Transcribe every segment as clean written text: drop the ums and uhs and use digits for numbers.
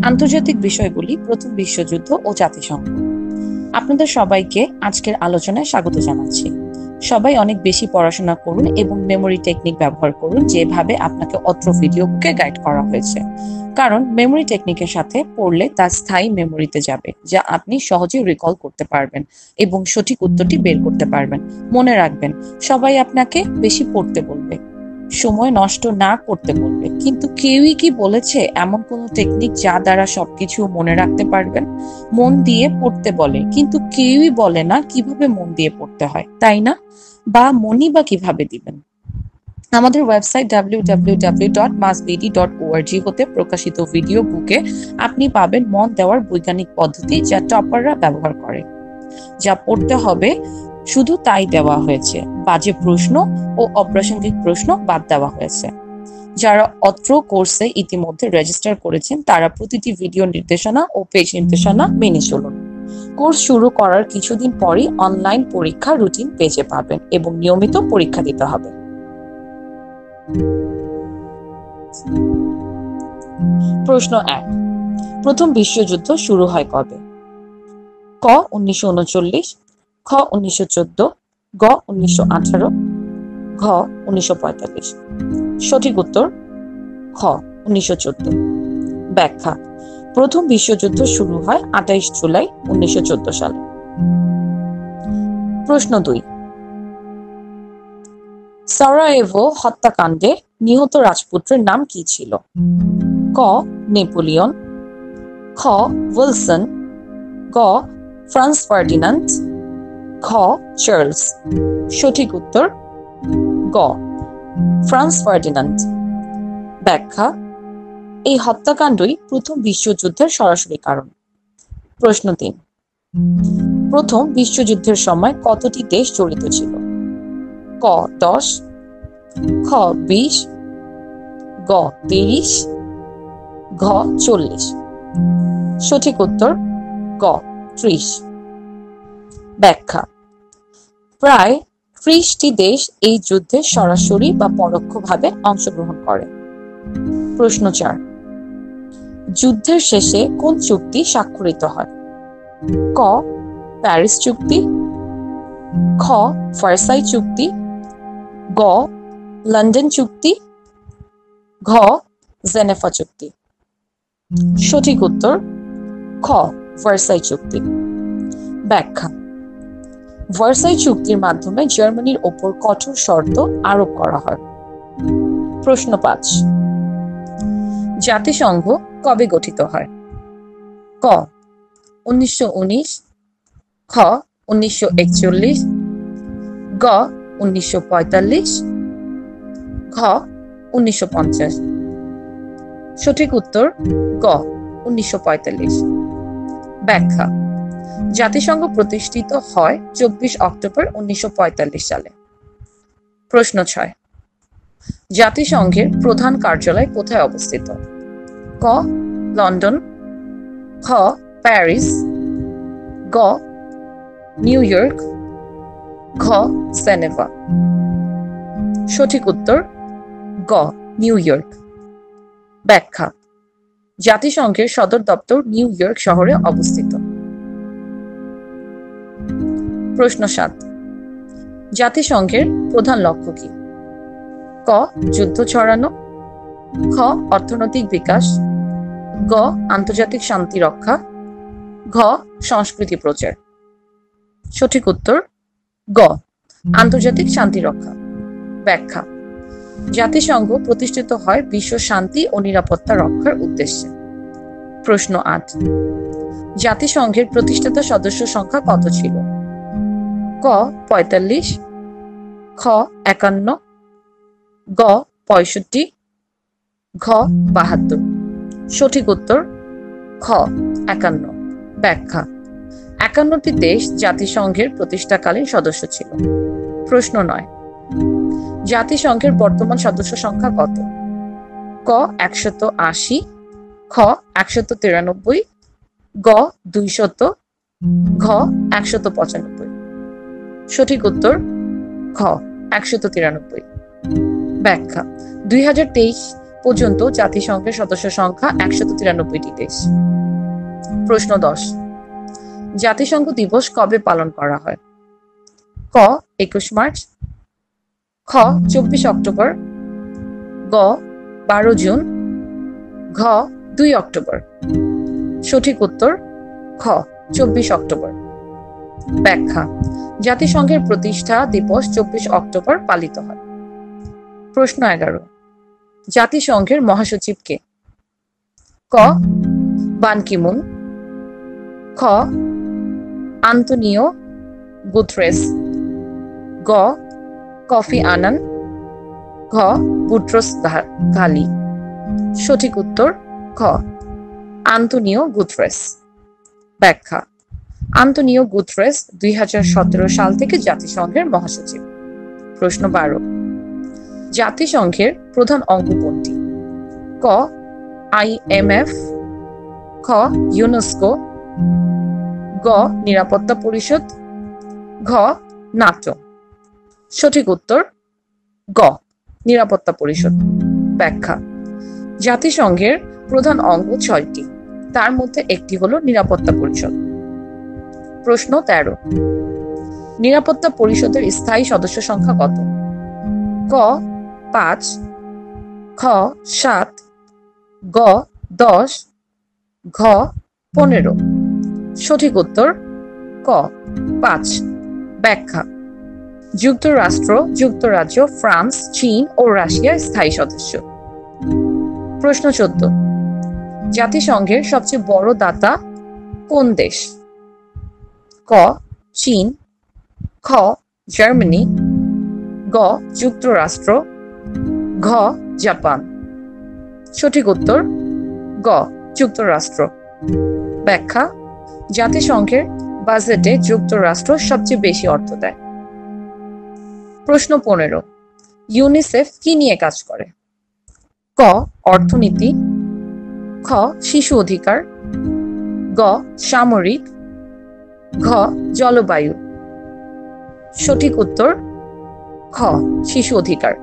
আন্তর্জাতিক বিষয়গুলি, প্রথম বিশ্বযুদ্ধ ও জাতিসংঘ। আপনাদের সবাইকে আজকের আলোচনায় স্বাগত জানাচ্ছি। সবাই অনেক বেশি পড়াশোনা করুন এবং মেমোরি টেকনিক ব্যবহার করুন, যেভাবে আপনাকে অত্র ভিডিও বুকে গাইড করা হয়েছে। কারণ মেমোরি টেকনিকের সাথে পড়লে তা স্থায়ী মেমোরিতে যাবে, যা আপনি সহজেই রিকল করতে পারবেন এবং সঠিক উত্তরটি বের করতে পারবেন। মনে রাখবেন, সবাই আপনাকে বেশি পড়তে বলবে, সময় নষ্ট না করতে বলবে, কিন্তু কেউই কি বলেছে এমন কোনো টেকনিক যা দ্বারা সবকিছু মনে রাখতে পারবেন? মন দিয়ে পড়তে বলে, কিন্তু কেউই বলে না কিভাবে মন দিয়ে পড়তে হয়, তাই না? বা মনই বা কিভাবে দিবেন? আমাদের ওয়েবসাইট www.massbd.org হতে প্রকাশিত ভিডিও বুকে আপনি পাবেন মন দেওয়ার বৈজ্ঞানিক পদ্ধতি, যা টপাররা ব্যবহার করে। যা পড়তে হবে শুধু তাই দেওয়া হয়েছে, বাজে প্রশ্ন ও অপ্রাসঙ্গিক প্রশ্ন বাদ দেওয়া হয়েছে। যারা অত্র কোর্সে ইতিমধ্যে রেজিস্টার করেছেন তারা প্রতিটি ভিডিও নির্দেশনা ও পেজ নির্দেশনা মেনে চলুন। কোর্স শুরু করার কিছুদিন পরই অনলাইন পরীক্ষা রুটিন পেজে পাবেন এবং নিয়মিত পরীক্ষা দিতে হবে। প্রশ্ন 1, প্রথম বিশ্বযুদ্ধ শুরু হয় কবে? ক 1939, খ 1914, গ 1918, ঘ 1945। সঠিক উত্তর খ 1914। ব্যাখ্যা: প্রথম বিশ্বযুদ্ধ শুরু হয় 28 জুলাই 1914 সালে। প্রশ্ন 2, সারায়েভো হত্যাকাণ্ডে নিহত রাজপুত্রের নাম কি ছিল? ক নেপোলিয়ন, খ উইলসন, গ ফ্রান্স ফার্ডিনান্ড, খ চার্লস। সঠিক উত্তর গ ফ্রান্স ফার্ডিনান্ড। ব্যাখ্যা: এই হত্যাকাণ্ডই প্রথম বিশ্বযুদ্ধের সরাসরি কারণ। প্রশ্ন 3, প্রথম বিশ্বযুদ্ধের সময় কতটি দেশ জড়িত ছিল? ক 10, খ 20, গ 30, ঘ 40। সঠিক উত্তর গ 30। ব্যাখ্যা: প্রায় 30টি দেশ এই যুদ্ধে সরাসরি বা পরোক্ষভাবে অংশগ্রহণ করে। প্রশ্ন 4, যুদ্ধের শেষে কোন চুক্তি স্বাক্ষরিত হয়? ক প্যারিস চুক্তি, খ ভার্সাই চুক্তি, গ লন্ডন চুক্তি, ঘ জেনেভা চুক্তি। সঠিক উত্তর খ ভার্সাই চুক্তি। ব্যাখ্যা: ভার্সাই চুক্তির মাধ্যমে জার্মানির ওপর কঠোর শর্ত আরোপ করা হয়। প্রশ্ন 5, জাতিসংঘ কবে গঠিত হয়? ক 1919, খ 1941, গ 1945, ঘ 1950। সঠিক উত্তর গ 1945। ব্যাখ্যা: জাতিসংঘ প্রতিষ্ঠিত হয় 24 অক্টোবর 1945 সালে। প্রশ্ন 6, জাতিসংঘের প্রধান কার্যালয় কোথায় অবস্থিত? ক লন্ডন, খ প্যারিস, গ নিউ ইয়র্ক, ঘ জেনেভা। সঠিক উত্তর গ নিউ ইয়র্ক। ব্যাখ্যা: জাতিসংঘের সদর দপ্তর নিউ ইয়র্ক শহরে অবস্থিত। প্রশ্ন 7, জাতিসংঘের প্রধান লক্ষ্য কি? ক যুদ্ধ ছড়ানো, খ অর্থনৈতিক বিকাশ, গ আন্তর্জাতিক শান্তি রক্ষা, ঘ সংস্কৃতি প্রচার। সঠিক উত্তর গ আন্তর্জাতিক শান্তি রক্ষা। ব্যাখ্যা: জাতিসংঘ প্রতিষ্ঠিত হয় বিশ্ব শান্তি ও নিরাপত্তা রক্ষার উদ্দেশ্যে। প্রশ্ন 8, জাতিসংঘের প্রতিষ্ঠাতা সদস্য সংখ্যা কত ছিল? ক 45, খ 51, গ 65, ঘ 72। সঠিক উত্তর খ 51। ব্যাখ্যা: 51টি দেশ জাতিসংঘের প্রতিষ্ঠাকালীন সদস্য ছিল। প্রশ্ন 9, জাতিসংঘের বর্তমান সদস্য সংখ্যা কত? ক 180, খ 193, গ 200, ঘ 195। সঠিক উত্তর ঘ 193। ব্যাখ্যা: 2023 পর্যন্ত জাতিসংঘের সদস্য সংখ্যা 193টি দেশ। প্রশ্ন 10, জাতিসংঘ দিবস কবে পালন করা হয়? ক 21 মার্চ, খ 24 অক্টোবর, গ 12 জুন, ঘ 2 অক্টোবর। সঠিক উত্তর খ 24 অক্টোবর। ব্যাখ্যা: জাতিসংঘের প্রতিষ্ঠা দিবস 24 অক্টোবর পালিত হয়। প্রশ্ন 11, জাতিসংঘের মহাসচিব কে? ক বান কি মুন, খ আন্তোনিও গুতেরেস, গ কফি আনান, ঘ বুট্রোস ঘালি। সঠিক উত্তর খ আন্তোনিও গুতেরেস। ব্যাখ্যা: আন্তোনিও গুতেরেস 2017 সাল থেকে জাতিসংঘের মহাসচিব। প্রশ্ন 12, জাতিসংঘের প্রধান অঙ্গ কোনটি? ক IMF, খ ইউনেস্কো, গ নিরাপত্তা পরিষদ, ঘ নাটো। সঠিক উত্তর গ নিরাপত্তা পরিষদ। ব্যাখ্যা: জাতিসংঘের প্রধান অঙ্গ 6টি, তার মধ্যে একটি হলো নিরাপত্তা পরিষদ। প্রশ্ন 13, নিরাপত্তা পরিষদের স্থায়ী সদস্য সংখ্যা কত? ক 5, খ 7, গ 10, ঘ 15। সঠিক উত্তর ক 5। ব্যাখ্যা: যুক্তরাষ্ট্র, যুক্তরাজ্য, ফ্রান্স, চীন ও রাশিয়া স্থায়ী সদস্য। প্রশ্ন 14, জাতিসংঘের সবচেয়ে বড় দাতা কোন দেশ? ক চীন, খ জার্মানি, গ যুক্তরাষ্ট্র, ঘ জাপান। সঠিক উত্তর গ যুক্তরাষ্ট্র। ব্যাখ্যা: জাতিসংঘের বাজেটে যুক্তরাষ্ট্র সবচেয়ে বেশি অর্থ দেয়। প্রশ্ন 15, ইউনিসেফ কি নিয়ে কাজ করে? ক অর্থনীতি, খ শিশু অধিকার, গ সামরিক, ঘ জলবায়ু। সঠিক উত্তর খ শিশু অধিকার।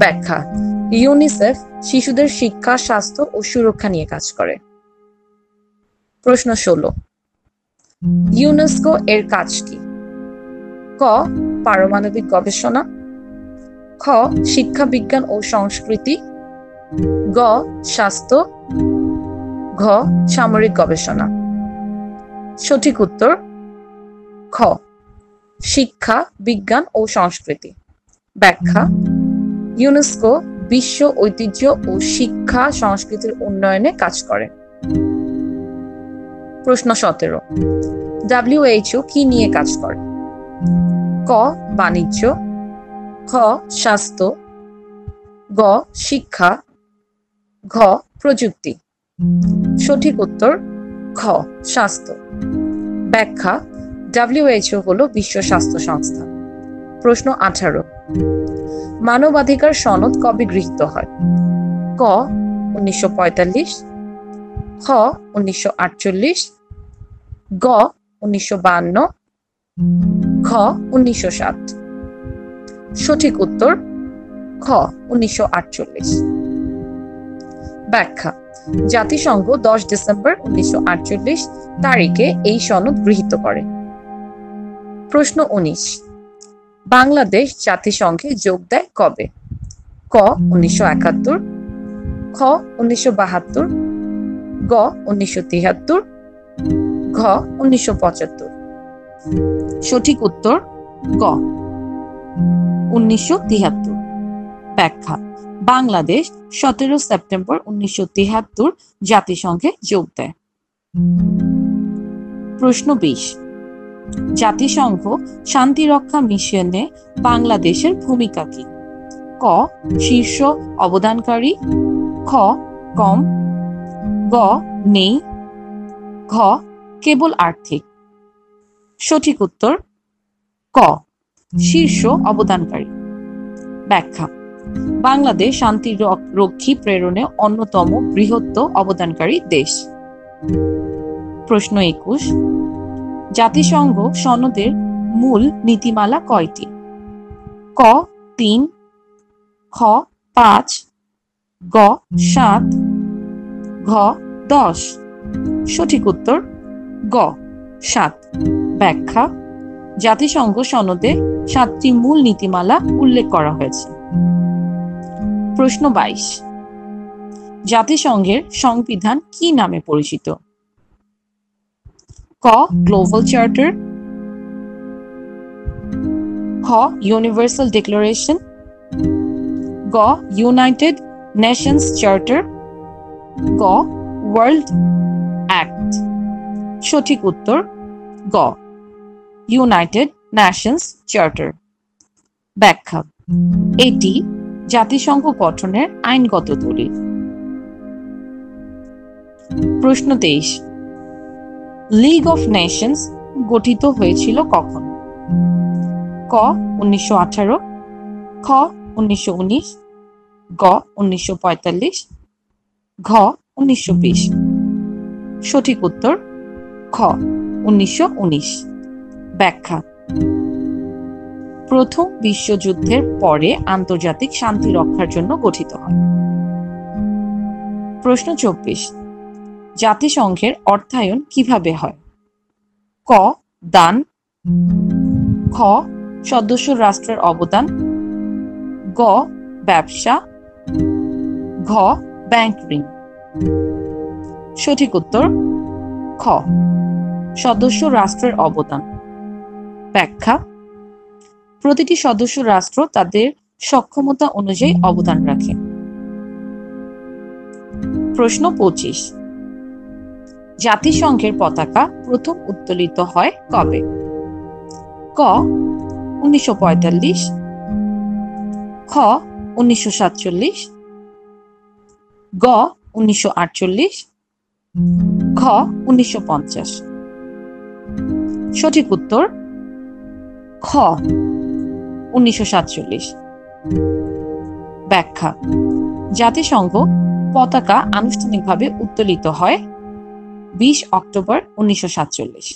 ব্যাখ্যা: ইউনিসেফ শিশুদের শিক্ষা, স্বাস্থ্য ও সুরক্ষা নিয়ে কাজ করে। প্রশ্ন 16, ইউনেস্কো এর কাজ কি? ক পারমাণবিক গবেষণা, খ শিক্ষা, বিজ্ঞান ও সংস্কৃতি, গ স্বাস্থ্য, ঘ সামরিক গবেষণা। সঠিক উত্তর খ শিক্ষা, বিজ্ঞান ও সংস্কৃতি। ব্যাখ্যা: ইউনেস্কো বিশ্ব ঐতিহ্য ও শিক্ষা সংস্কৃতির উন্নয়নে কাজ করে। প্রশ্ন 17, WHO কি নিয়ে কাজ করে? ক বাণিজ্য, খ স্বাস্থ্য, গ শিক্ষা, ঘ প্রযুক্তি। সঠিক উত্তর খ স্বাস্থ্য। ব্যাখ্যা: WHO হলো বিশ্ব স্বাস্থ্য সংস্থা। প্রশ্ন 18, মানবাধিকার সনদ কবে গৃহীত হয়? ক 1945, খ 1948, গ 1952, ঘ 1960। সঠিক উত্তর খ 1948। ব্যাখ্যা: জাতিসংঘ 10 ডিসেম্বর 1948 তারিখে এই সনদ গৃহীত করে। প্রশ্ন 19, বাংলাদেশ জাতিসংঘে যোগ দেয় কবে? ক 1971, খ 1972, গ 1973, ঘ 1975। সঠিক উত্তর গ 1973। ব্যাখ্যা: বাংলাদেশ 17 সেপ্টেম্বর 1973 জাতিসংঘে যোগ দেয়। প্রশ্ন 20, জাতিসংঘ শান্তিরক্ষা মিশনে বাংলাদেশের ভূমিকা কি? ক শীর্ষ অবদানকারী, খ কম, গ নেই, ঘ কেবল আর্থিক। সঠিক উত্তর ক শীর্ষ অবদানকারী। ব্যাখ্যা: বাংলাদেশ শান্তি রক্ষী প্রেরণে অন্যতম বৃহৎ অবদানকারী দেশ। প্রশ্ন 21, জাতিসংঘ সনদের মূল নীতিমালা কয়টি? ক 3, খ 5, গ 7, ঘ 10। সঠিক উত্তর গ 7। ব্যাখ্যা: জাতিসংঘ সনদে 7টি মূল নীতিমালা উল্লেখ করা হয়েছে। প্রশ্ন 22, জাতিসংঘের সংবিধান কি নামে পরিচিত? ক গ্লোবাল চার্টার, খ ইউনিভার্সাল ডিক্লারেশন, গ ইউনাইটেড নেশনস চার্টার, গ ওয়ার্ল্ড অ্যাক্ট। সঠিক উত্তর গ ইউনাইটেড নেশনস চার্টার। ব্যাখ্যা: এটি জাতিসংঘ গঠনের আইনগত দলিল। প্রশ্ন 23, লিগ অফ নেশনস গঠিত হয়েছিল কখন? ক 1918, খ 1919, গ 1945, ঘ 1920। সঠিক উত্তর খ 1919। ব্যাখ্যা: প্রথম বিশ্বযুদ্ধের পরে আন্তর্জাতিক শান্তি রক্ষার জন্য গঠিত হয়। প্রশ্ন 24, জাতিসংঘের অর্থায়ন কিভাবে হয়? ক দান, খ সদস্য রাষ্ট্রের অবদান, গ ব্যবসা, ঘ ব্যাংক ঋণ। সঠিক উত্তর খ সদস্য রাষ্ট্রের অবদান। ব্যাখ্যা: প্রতিটি সদস্য রাষ্ট্র তাদের সক্ষমতা অনুযায়ী অবদান রাখে। প্রশ্ন 25, জাতিসংঘের পতাকা প্রথম উত্তোলিত হয় কবে? ক 1945, খ 1947, গ 1948, ঘ 1950। সঠিক উত্তর খ 1947। ব্যাখ্যা: জাতিসংঘ পতাকা আনুষ্ঠানিকভাবে উত্তোলিত হয় 20 অক্টোবর 1947।